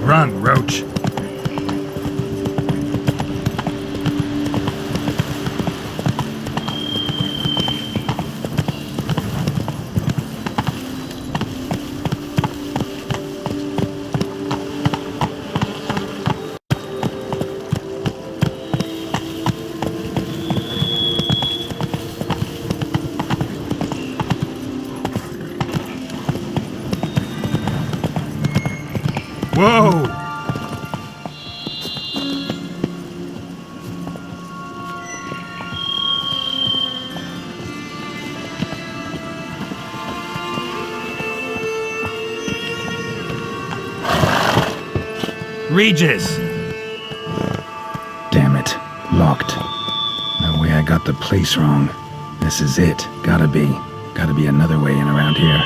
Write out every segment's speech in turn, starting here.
Run, Roach. Whoa! Regis! Damn it. Locked. No way I got the place wrong. This is it. Gotta be. Gotta be another way in around here.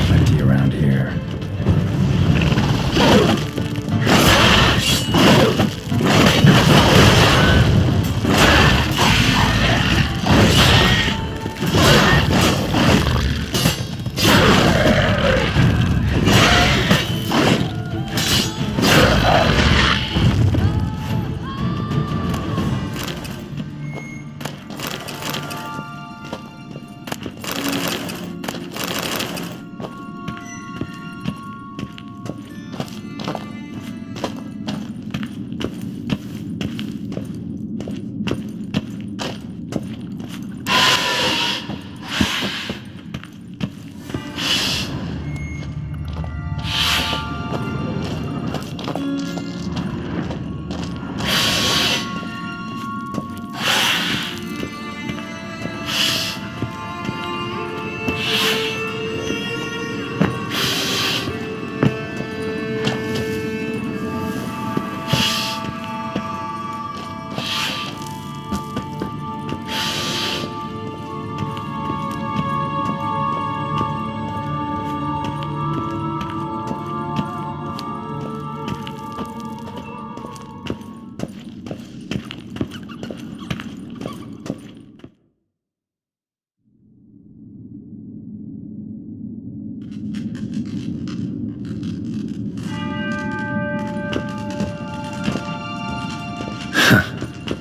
Plenty around here.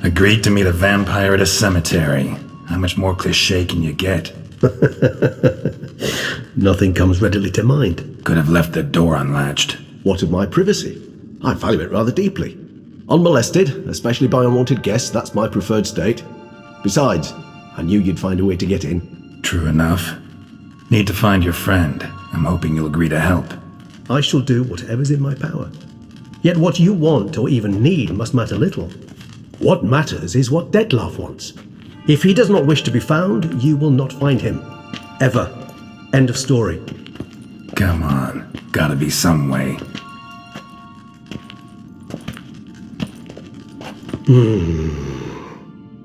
Agreed to meet a vampire at a cemetery. How much more cliché can you get? Nothing comes readily to mind. Could have left the door unlatched. What of my privacy? I value it rather deeply. Unmolested, especially by unwanted guests, that's my preferred state. Besides, I knew you'd find a way to get in. True enough. Need to find your friend. I'm hoping you'll agree to help. I shall do whatever's in my power. Yet what you want or even need must matter little. What matters is what Dettlaff wants. If he does not wish to be found, you will not find him. Ever. End of story. Come on. Gotta be some way.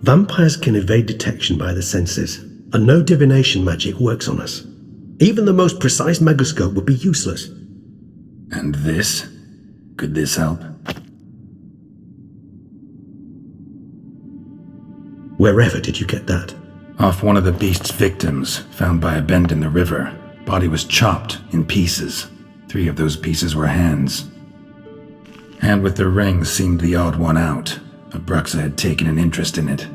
Vampires can evade detection by the senses, and no divination magic works on us. Even the most precise megascope would be useless. And this? Could this help? Wherever did you get that? Off one of the beast's victims, found by a bend in the river. Body was chopped in pieces. 3 of those pieces were hands. Hand with the ring seemed the odd one out. Abruxa had taken an interest in it.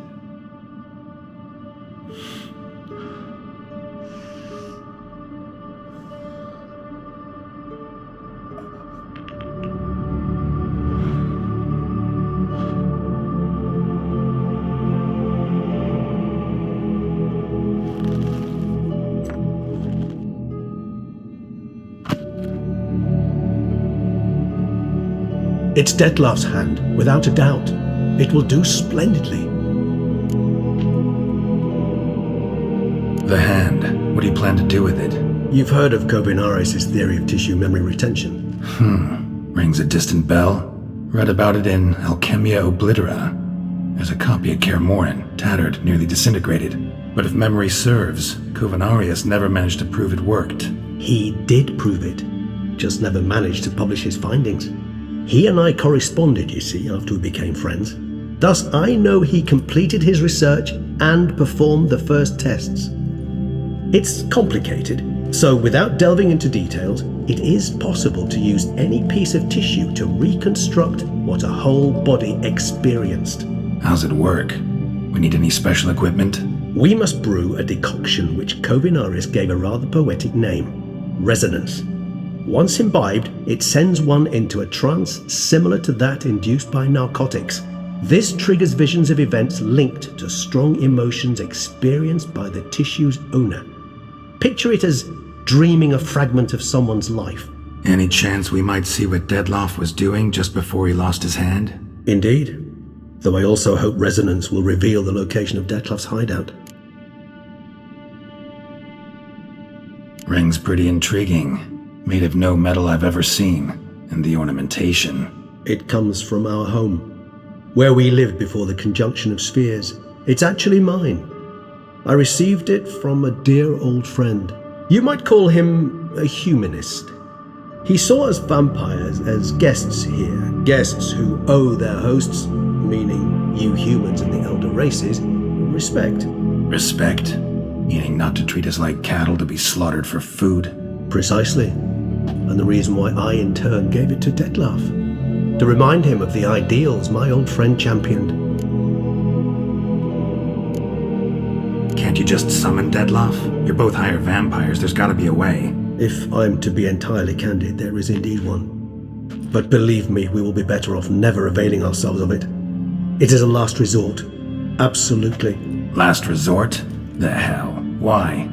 It's Dettlaff's hand, without a doubt. It will do splendidly. The hand. What do you plan to do with it? You've heard of Kovinaris' theory of tissue memory retention. Rings a distant bell. Read about it in Alchemia Oblitera. There's a copy at Kaer Morhen, tattered, nearly disintegrated. But if memory serves, Kovinaris never managed to prove it worked. He did prove it, just never managed to publish his findings. He and I corresponded, you see, after we became friends. Thus, I know he completed his research and performed the first tests. It's complicated, so without delving into details, it is possible to use any piece of tissue to reconstruct what a whole body experienced. How's it work? We need any special equipment? We must brew a decoction which Kovinaris gave a rather poetic name, resonance. Once imbibed, it sends one into a trance similar to that induced by narcotics. This triggers visions of events linked to strong emotions experienced by the tissue's owner. Picture it as dreaming a fragment of someone's life. Any chance we might see what Dettlaff was doing just before he lost his hand? Indeed. Though I also hope resonance will reveal the location of Dettlaff's hideout. Ring's pretty intriguing. Made of no metal I've ever seen. And the ornamentation. It comes from our home, where we lived before the conjunction of spheres. It's actually mine. I received it from a dear old friend. You might call him a humanist. He saw us vampires as guests here, guests who owe their hosts, meaning you humans and the elder races, respect. Respect? Meaning not to treat us like cattle to be slaughtered for food? Precisely. And the reason why I in turn gave it to Dettlaff. To remind him of the ideals my old friend championed. Can't you just summon Dettlaff? You're both higher vampires, there's gotta be a way. If I'm to be entirely candid, there is indeed one. But believe me, we will be better off never availing ourselves of it. It is a last resort. Absolutely. Last resort? The hell? Why?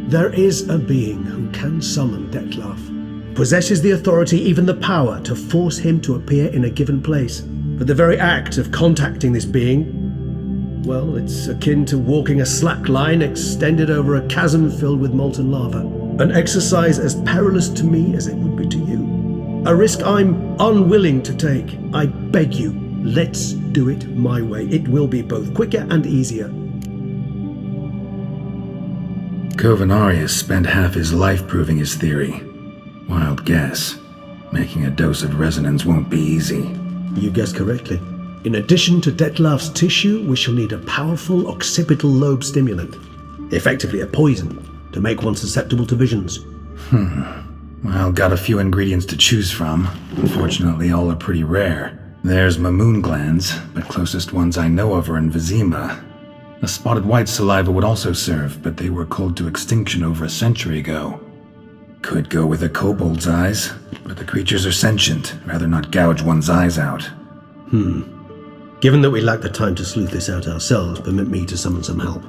There is a being who can summon Dettlaff. Possesses the authority, even the power, to force him to appear in a given place. But the very act of contacting this being, well, it's akin to walking a slack line extended over a chasm filled with molten lava. An exercise as perilous to me as it would be to you. A risk I'm unwilling to take. I beg you, let's do it my way. It will be both quicker and easier. Kovinaris spent half his life proving his theory. Wild guess. Making a dose of resonance won't be easy. You guessed correctly. In addition to Dettlaff's tissue, we shall need a powerful occipital lobe stimulant. Effectively a poison, to make one susceptible to visions. Well, got a few ingredients to choose from. Unfortunately, all are pretty rare. There's Mamoon glands, but closest ones I know of are in Vizima. A spotted white saliva would also serve, but they were cold to extinction over a century ago. Could go with a kobold's eyes, but the creatures are sentient. Rather not gouge one's eyes out. Given that we lack the time to sleuth this out ourselves, permit me to summon some help.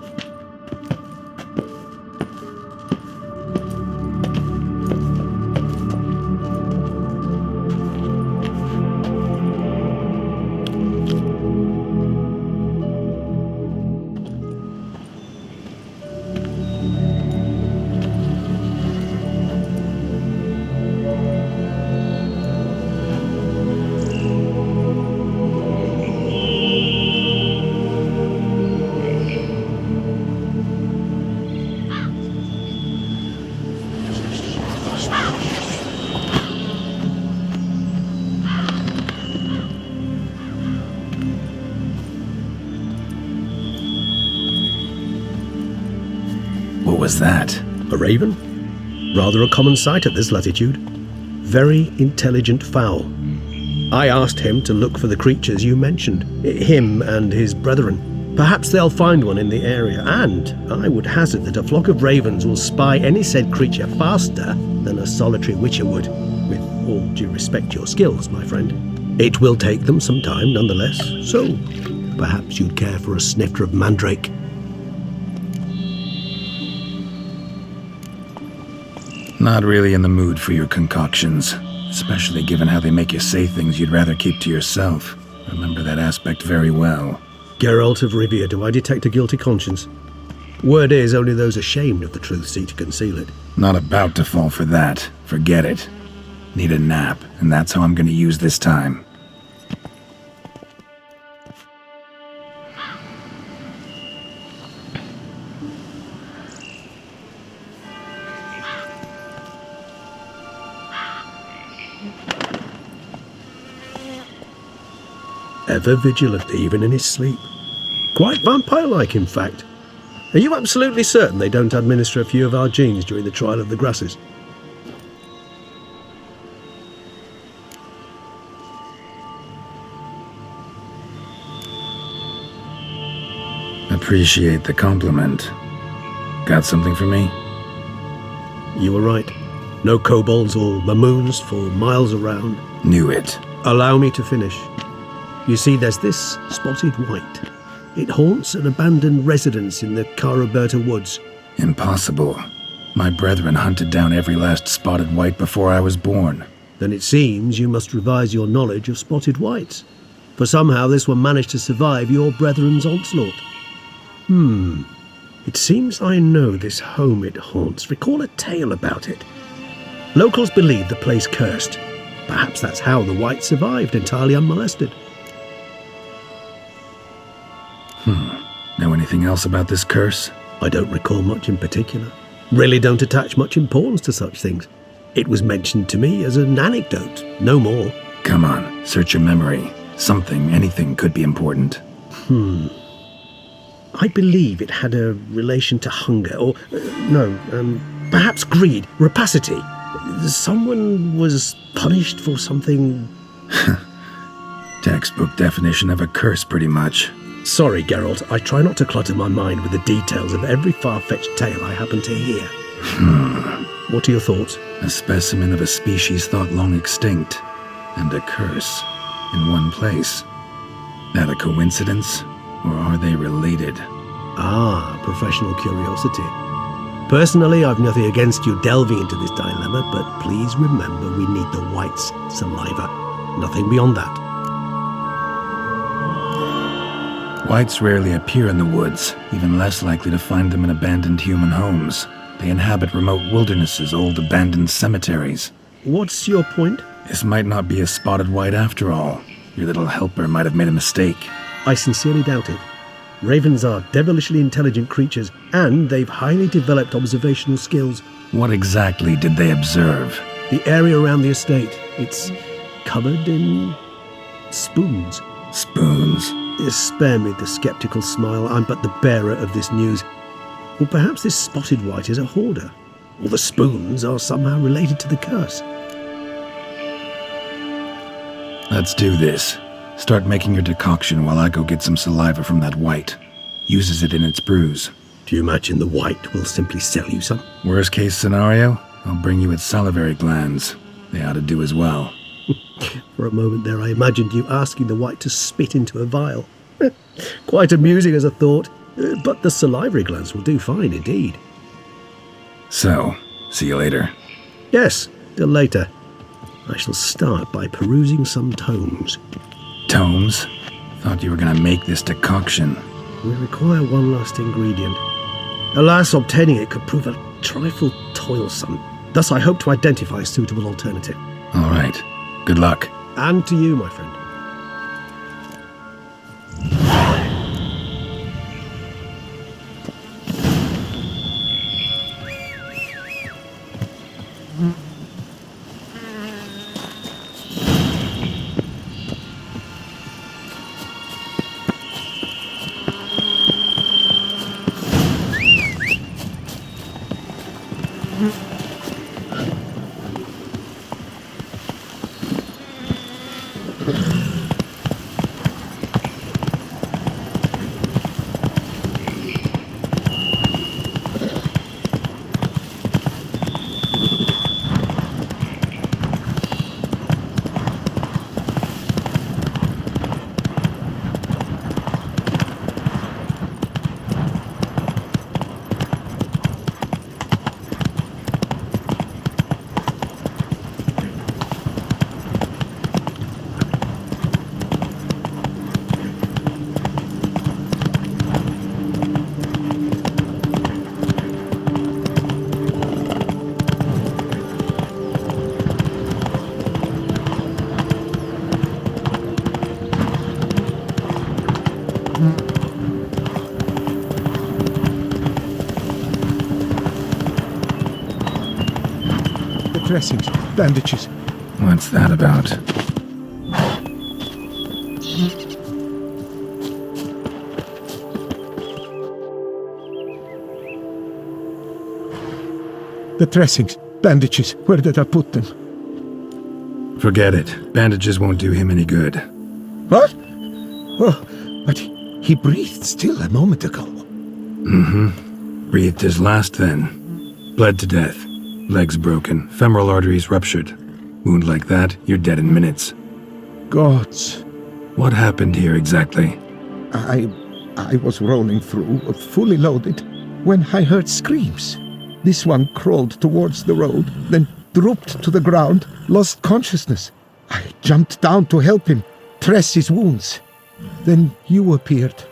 What was that? A raven? Rather a common sight at this latitude. Very intelligent fowl. I asked him to look for the creatures you mentioned, him and his brethren. Perhaps they'll find one in the area, and I would hazard that a flock of ravens will spy any said creature faster than a solitary witcher would, with all due respect to your skills, my friend. It will take them some time nonetheless, so perhaps you'd care for a snifter of mandrake. Not really in the mood for your concoctions. especially given how they make you say things you'd rather keep to yourself. Remember that aspect very well. Geralt of Rivia, do I detect a guilty conscience? Word is, only those ashamed of the truth seek to conceal it. Not about to fall for that. Forget it. Need a nap, and that's how I'm going to use this time. Ever vigilant, even in his sleep. Quite vampire-like, in fact. Are you absolutely certain they don't administer a few of our genes during the trial of the grasses? Appreciate the compliment. Got something for me? You were right. No kobolds or mamoons for miles around. Knew it. Allow me to finish. You see, there's this spotted white. It haunts an abandoned residence in the Caraberta woods. Impossible. My brethren hunted down every last spotted white before I was born. Then it seems you must revise your knowledge of spotted whites. For somehow this one managed to survive your brethren's onslaught. It seems I know this home it haunts. Recall a tale about it. Locals believe the place cursed. Perhaps that's how the white survived, entirely unmolested. Know anything else about this curse? I don't recall much in particular. Really don't attach much importance to such things. It was mentioned to me as an anecdote, no more. Come on, search your memory. Something, anything could be important. I believe it had a relation to hunger, or, perhaps greed, rapacity. Someone was punished for something. Textbook definition of a curse, pretty much. Sorry, Geralt, I try not to clutter my mind with the details of every far-fetched tale I happen to hear. What are your thoughts? A specimen of a species thought long extinct, and a curse in one place. That a coincidence, or are they related? Professional curiosity. Personally, I've nothing against you delving into this dilemma, but please remember we need the white's saliva. Nothing beyond that. Whites rarely appear in the woods, even less likely to find them in abandoned human homes. They inhabit remote wildernesses, old abandoned cemeteries. What's your point? This might not be a spotted white after all. Your little helper might have made a mistake. I sincerely doubt it. Ravens are devilishly intelligent creatures, and they've highly developed observational skills. What exactly did they observe? The area around the estate, it's covered in spoons. Spoons? Spare me the skeptical smile. I'm but the bearer of this news. Or perhaps this spotted white is a hoarder. Or the spoons are somehow related to the curse. Let's do this. Start making your decoction while I go get some saliva from that white. Uses it in its brews. Do you imagine the white will simply sell you some? Worst case scenario, I'll bring you its salivary glands. They ought to do as well. For a moment there, I imagined you asking the white to spit into a vial. Quite amusing as a thought, but the salivary glands will do fine indeed. So, see you later. Yes, till later. I shall start by perusing some tomes. Tomes? Thought you were going to make this decoction. We require one last ingredient. Alas, obtaining it could prove a trifle toilsome. Thus I hope to identify a suitable alternative. All right. Good luck. And to you, my friend. Dressings, bandages. What's that about? The dressings, bandages. Where did I put them? Forget it. Bandages won't do him any good. What? Oh, but he breathed still a moment ago. Breathed his last then. Bled to death. Legs broken. Femoral arteries ruptured. Wound like that, you're dead in minutes. Gods. What happened here exactly? I was rolling through, fully loaded, when I heard screams. This one crawled towards the road, then dropped to the ground, lost consciousness. I jumped down to help him, dress his wounds. Then you appeared.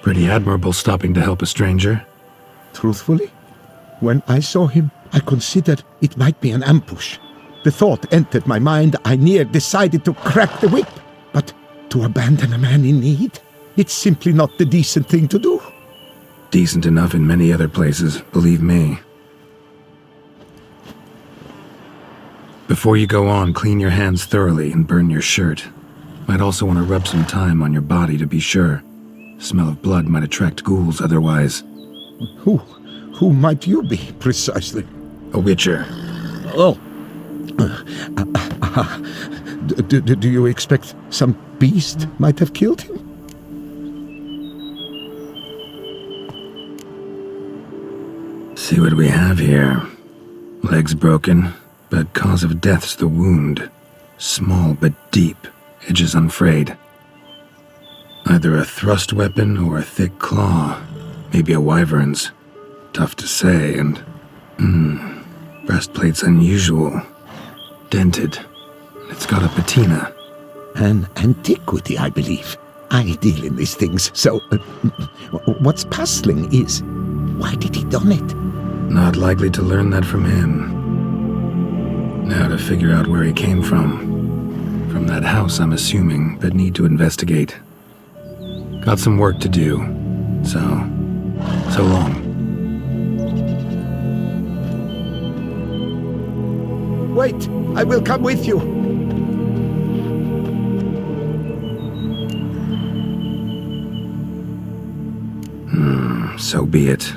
Pretty admirable stopping to help a stranger. Truthfully, when I saw him, I considered it might be an ambush. The thought entered my mind, I near decided to crack the whip. But to abandon a man in need? It's simply not the decent thing to do. Decent enough in many other places, believe me. Before you go on, clean your hands thoroughly and burn your shirt. Might also want to rub some thyme on your body to be sure. Smell of blood might attract ghouls otherwise. Who might you be, precisely? A witcher. Oh. Do you expect some beast might have killed him? See what we have here. Legs broken, but cause of death's the wound. Small but deep, edges unfrayed. Either a thrust weapon or a thick claw. Maybe a wyvern's. Tough to say, and... breastplate's unusual. Dented. It's got a patina. An antiquity, I believe. I deal in these things, so... what's puzzling is... why did he don it? Not likely to learn that from him. Now to figure out where he came from. From that house, I'm assuming, but need to investigate. Got some work to do. So long. Wait, I will come with you. So be it.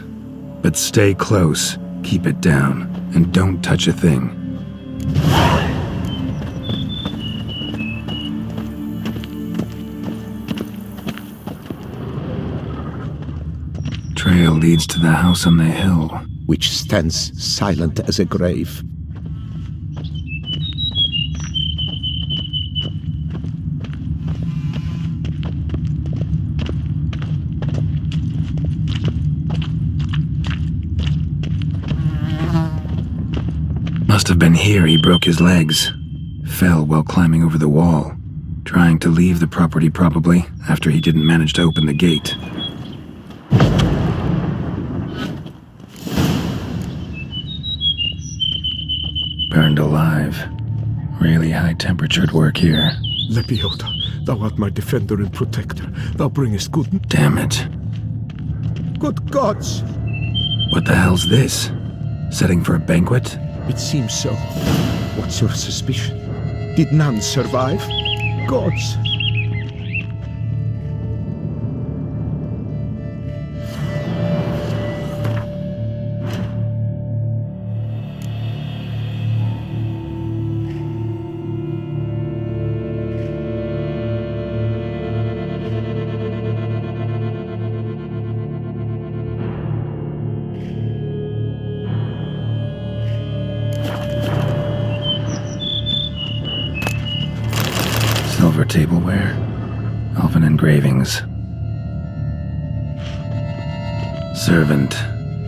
But stay close, keep it down, and don't touch a thing. Trail leads to the house on the hill, Which stands silent as a grave. Must have been here he broke his legs. Fell while climbing over the wall. Trying to leave the property probably, after he didn't manage to open the gate. Burned alive. Really high-temperatured work here. Lepiota, thou art my defender and protector. Thou bringest good... Damn it. Good gods! What the hell's this? Setting for a banquet? It seems so. What's your suspicion? Did none survive? Gods! Silver tableware, elven engravings. Servant,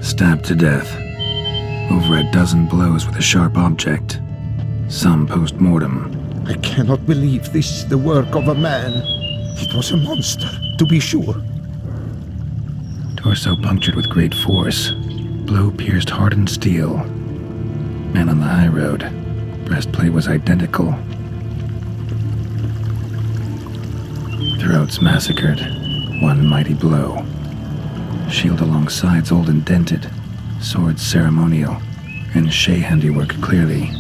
stabbed to death. Over a dozen blows with a sharp object. Some post-mortem. I cannot believe this the work of a man. It was a monster, to be sure. Torso punctured with great force. Blow pierced hardened steel. Man on the high road. Breastplate was identical. Throats massacred. One mighty blow. shield along sides old and dented, sword ceremonial, and Shay handiwork clearly.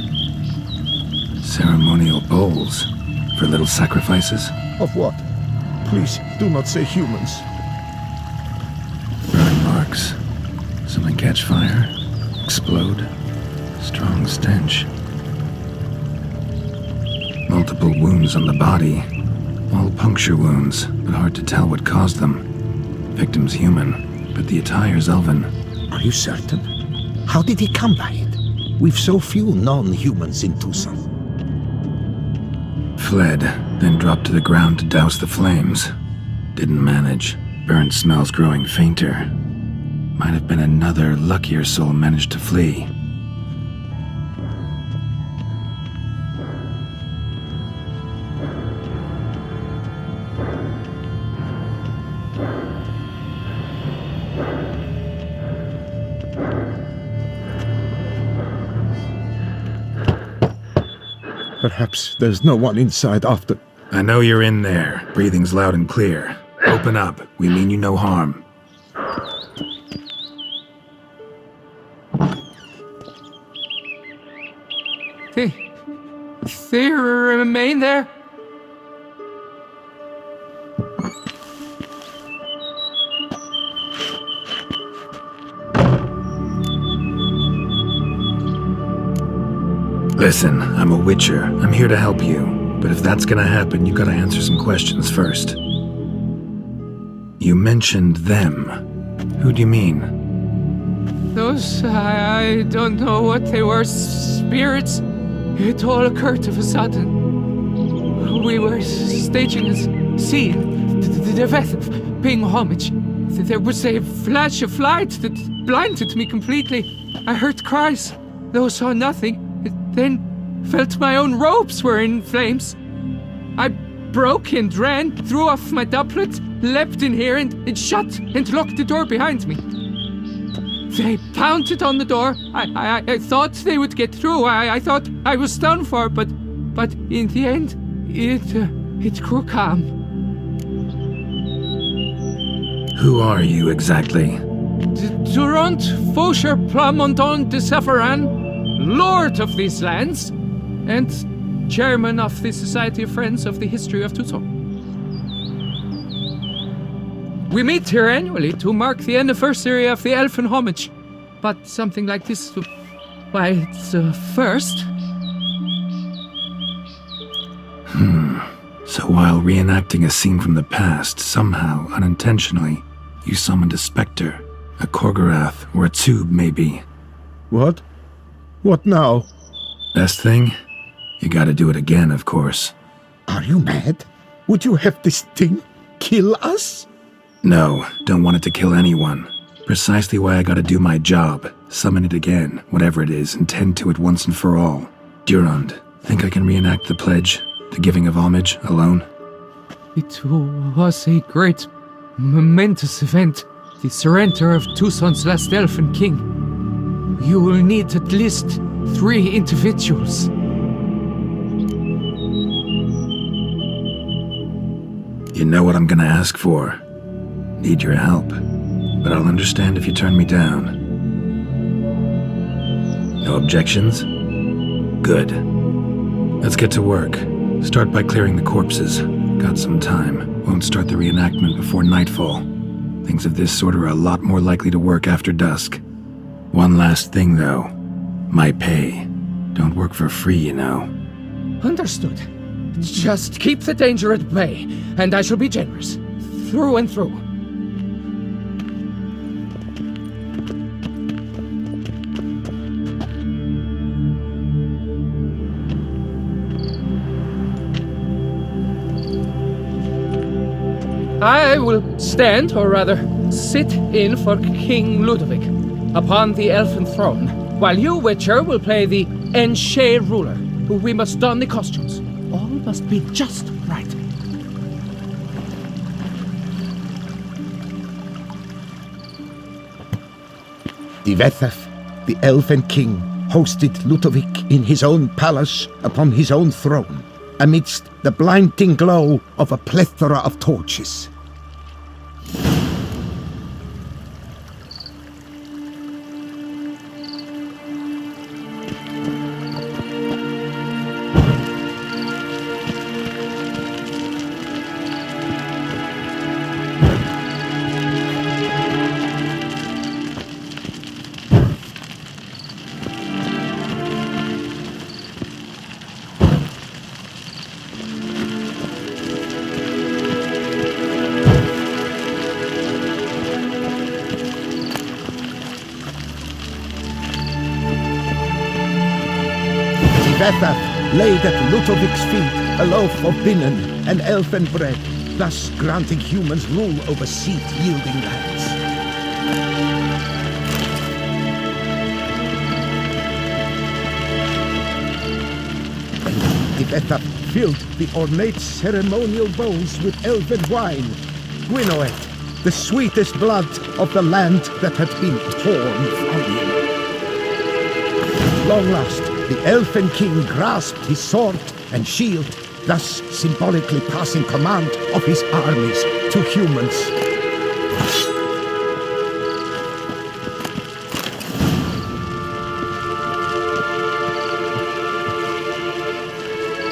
Ceremonial bowls for little sacrifices? Of what? Please, do not say humans. Burn marks. Something catch fire, explode. Strong stench. Multiple wounds on the body. All puncture wounds, but hard to tell what caused them. Victim's human, but the attire's elven. Are you certain? How did he come by it? We've so few non-humans in Toussaint. Fled, then dropped to the ground to douse the flames. Didn't manage. Burnt smells growing fainter. Might have been another luckier soul managed to flee. Perhaps there's no one inside after... I know you're in there. Breathing's loud and clear. Open up. We mean you no harm. They remain there? Listen, I'm a witcher. I'm here to help you. But if that's gonna happen, you gotta answer some questions first. You mentioned them. Who do you mean? Those, I don't know what they were. Spirits? It all occurred of a sudden. We were staging a scene, the death of paying homage. There was a flash of light that blinded me completely. I heard cries, though saw nothing. Then felt my own robes were in flames. I broke and ran, threw off my doublet, leapt in here and shut and locked the door behind me. They pounded on the door. I thought they would get through. I thought I was done for, but in the end, it grew calm. Who are you exactly? Durant Faucher Plamondon de Savaran, Lord of these lands, and Chairman of the Society of Friends of the History of Toussaint. We meet here annually to mark the anniversary of the Elfin Homage, but something like this, why, it's a first. So while reenacting a scene from the past, somehow, unintentionally, you summoned a specter, a Korgorath, or a tube, maybe. What? What now? Best thing? You gotta do it again, of course. Are you mad? Would you have this thing kill us? No, don't want it to kill anyone. Precisely why I gotta do my job. Summon it again, whatever it is, and tend to it once and for all. Durand, think I can reenact the pledge, the giving of homage, alone? It was a great, momentous event. The surrender of Toussaint's last elfin king. You will need at least 3 individuals. You know what I'm gonna ask for. Need your help, but I'll understand if you turn me down. No objections? Good. Let's get to work. Start by clearing the corpses. Got some time. Won't start the reenactment before nightfall. Things of this sort are a lot more likely to work after dusk. One last thing, though. My pay. Don't work for free, you know. Understood. Just keep the danger at bay, and I shall be generous. Through and through. I will stand, or rather, sit in for King Ludovic upon the elfin throne, while you, Witcher, will play the Enche ruler. We must don the costumes. All must be just right. Divethef, the elven king, hosted Ludovic in his own palace upon his own throne, amidst the blinding glow of a plethora of torches. Vethaf laid at Ludovic's feet a loaf of binnen and elfin bread, thus granting humans rule over seed-yielding lands. Vethaf filled the ornate ceremonial bowls with elven wine, Gwent, the sweetest blood of the land that had been torn from him. Long last, the elfin king grasped his sword and shield, thus symbolically passing command of his armies to humans.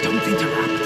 Don't interrupt.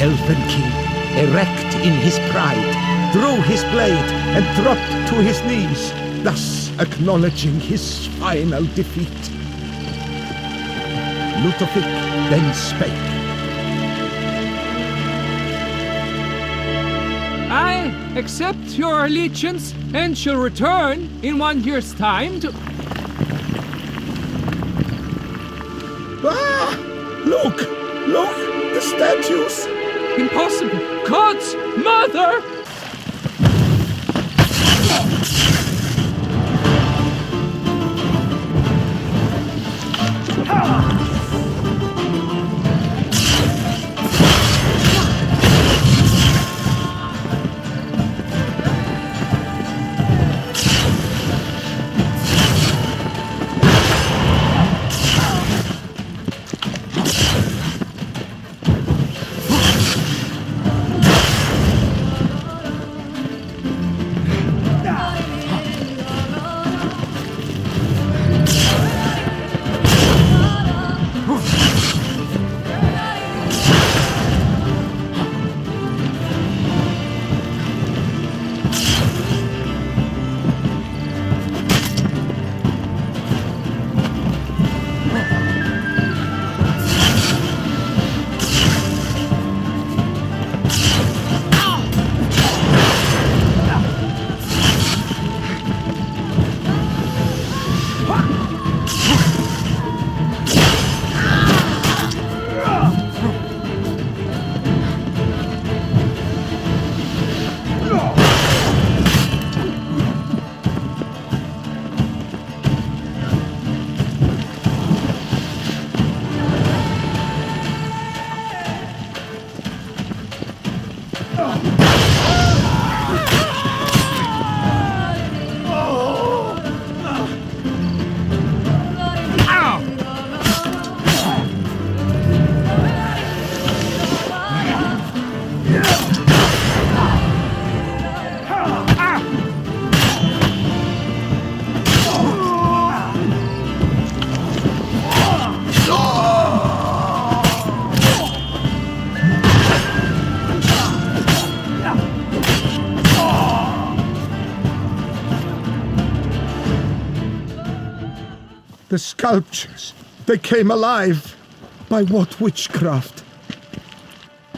Elfin king, erect in his pride, drew his blade and dropped to his knees, thus acknowledging his final defeat. Ludovic then spake. I accept your allegiance and shall return in 1 year's time to... Ah! Look! Look! The statues! Impossible! God's mother! The sculptures, they came alive. By what witchcraft?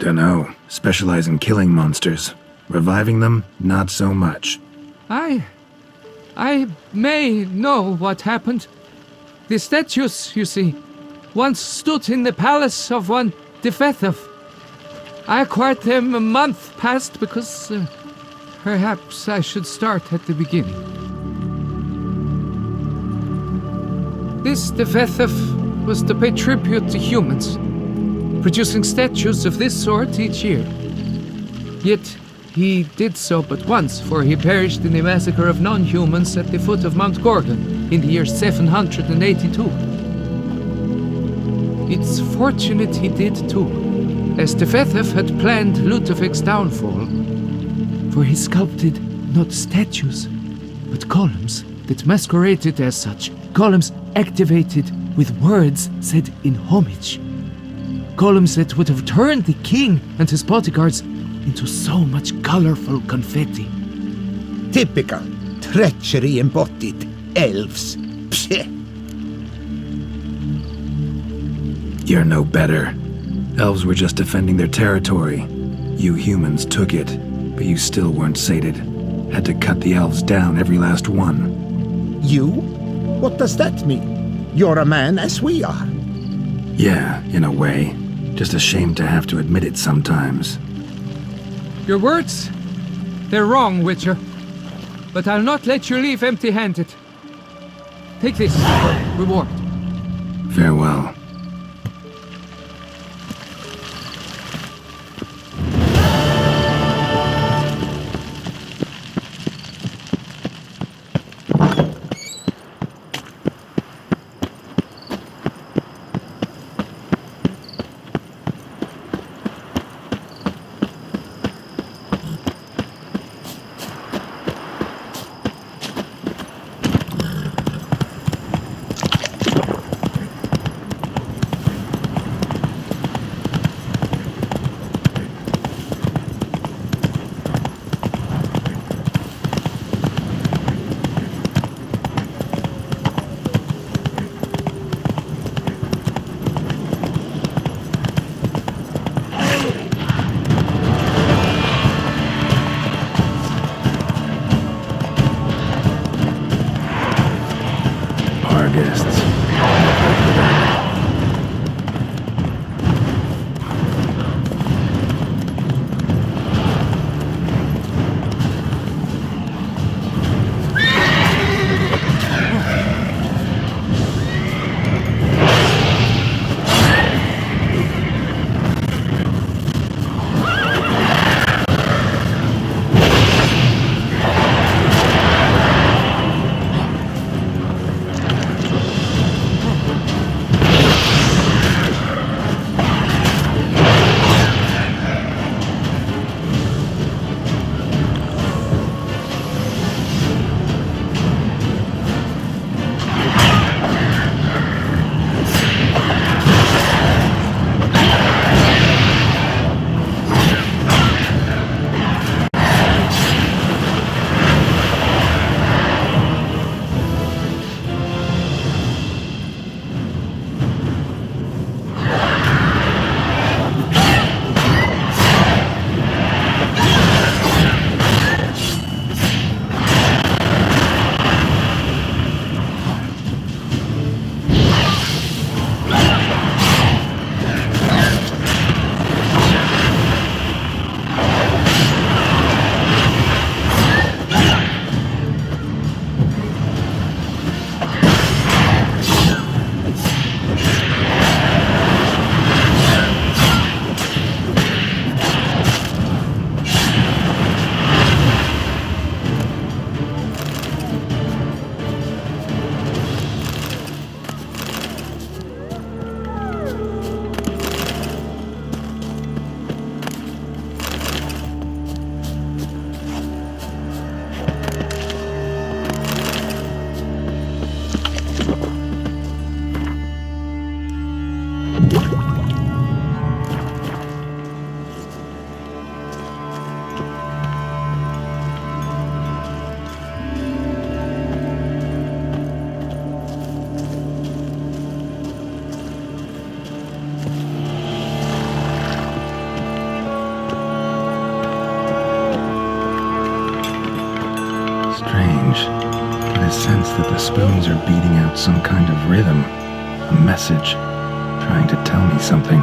Dunno. Specialize in killing monsters. Reviving them, not so much. I may know what happened. The statues, you see, once stood in the palace of one Defethov. I acquired them a month past because perhaps I should start at the beginning. This Defethov was to pay tribute to humans, producing statues of this sort each year. Yet he did so but once, for he perished in the massacre of non-humans at the foot of Mount Gorgon in the year 782. It's fortunate he did too, as Defethov had planned Ludovic's downfall, for he sculpted not statues, but columns that masqueraded as such, columns activated with words said in homage, columns that would have turned the king and his bodyguards into so much colorful confetti. Typical. Treachery embodied. Elves. Pshh. You're no better. Elves were just defending their territory. You humans took it, but you still weren't sated. Had to cut the elves down, every last one. You? What does that mean? You're a man as we are. Yeah, in a way. Just ashamed to have to admit it sometimes. Your words? They're wrong, Witcher. But I'll not let you leave empty-handed. Take this. Reward. Farewell. a sense that the spoons are beating out some kind of rhythm, a message, trying to tell me something.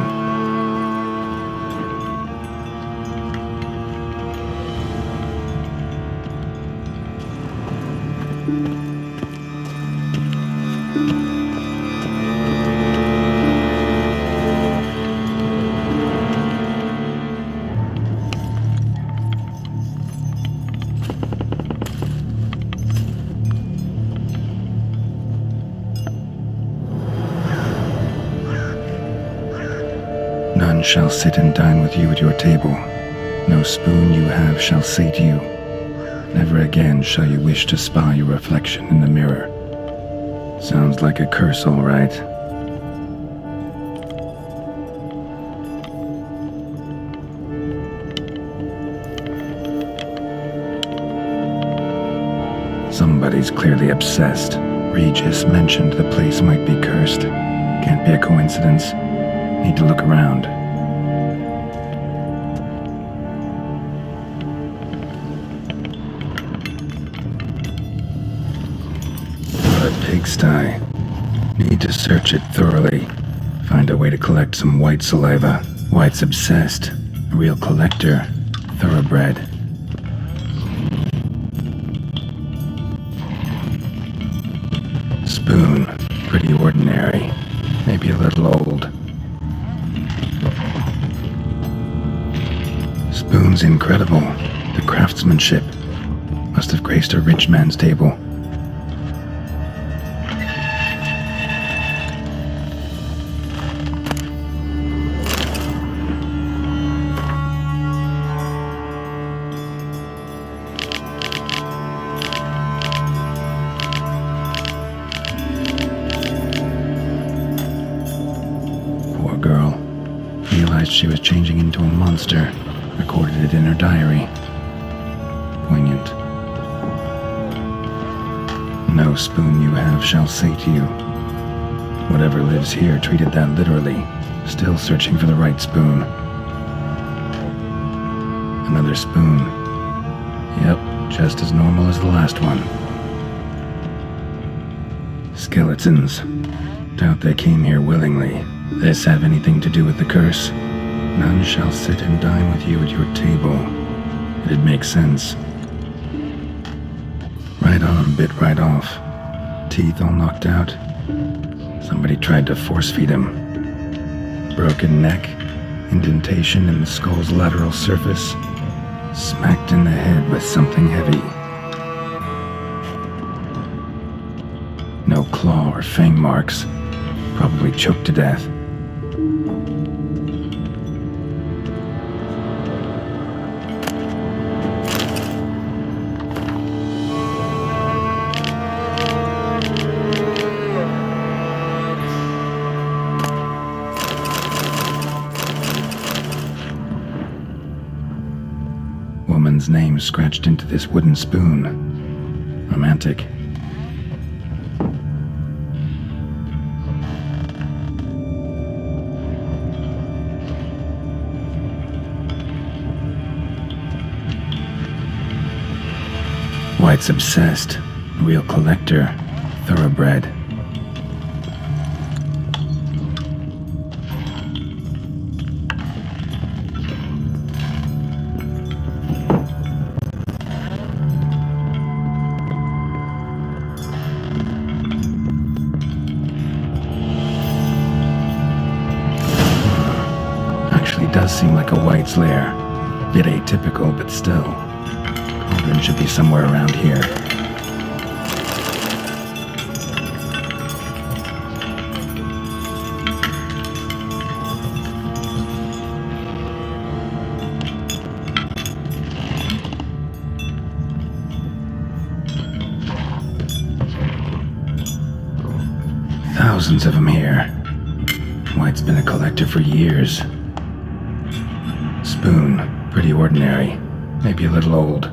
None shall sit and dine with you at your table. No spoon you have shall sate you. Never again shall you wish to spy your reflection in the mirror. Sounds like a curse, all right. Somebody's clearly obsessed. Regis mentioned the place might be cursed. Can't be a coincidence. Need to look around. What a pigsty. Need to search it thoroughly. Find a way to collect some white saliva. White's obsessed. A real collector. Thoroughbred. Spoon. Pretty ordinary. Maybe a little old. Spoon's incredible. The craftsmanship. Must have graced a rich man's table. Poor girl. Realized she was changing into a monster. Recorded it in her diary. Poignant. No spoon you have shall sate you. Whatever lives here treated that literally. Still searching for the right spoon. Another spoon. Yep, just as normal as the last one. Skeletons. Doubt they came here willingly. This have anything to do with the curse? None shall sit and dine with you at your table. It'd make sense. Right arm bit right off. Teeth all knocked out. Somebody tried to force feed him. Broken neck. Indentation in the skull's lateral surface. Smacked in the head with something heavy. No claw or fang marks. Probably choked to death. Woman's name scratched into this wooden spoon. Romantic. White's obsessed. Real collector. Thoroughbred. Does seem like a White's lair. Bit atypical, but still. Cauldron should be somewhere around here. Thousands of them here. White's been a collector for years. Spoon, pretty ordinary, maybe a little old.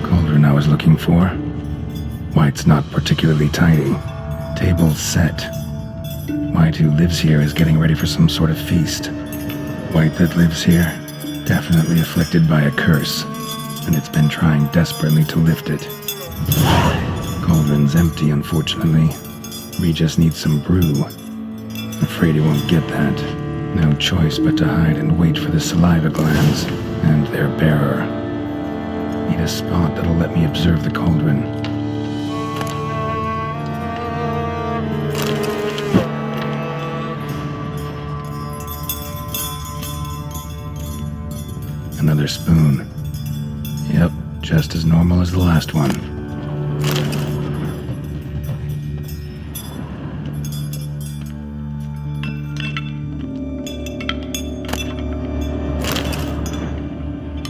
Cauldron I was looking for. White's not particularly tidy. Table's set. White who lives here is getting ready for some sort of feast. White that lives here, definitely afflicted by a curse, and it's been trying desperately to lift it. Cauldron's empty, unfortunately. We just need some brew. Afraid he won't get that. No choice but to hide and wait for the saliva glands and their bearer. Need a spot that'll let me observe the cauldron. Another spoon. Yep, just as normal as the last one.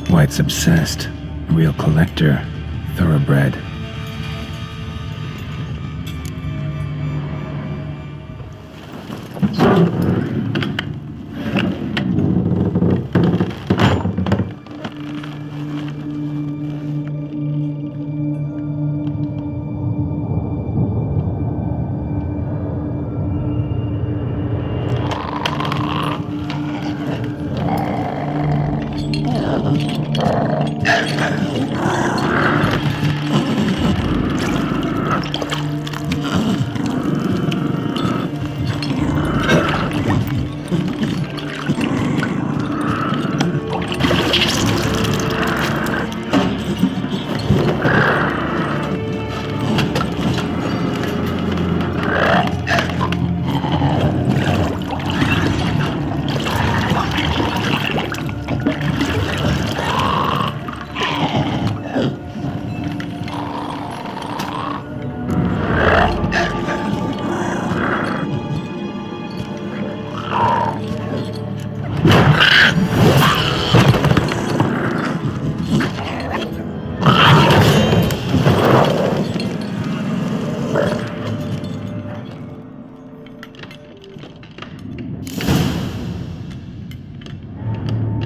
White's obsessed. A real collector. Thoroughbred.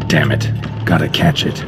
Damn it. Gotta catch it.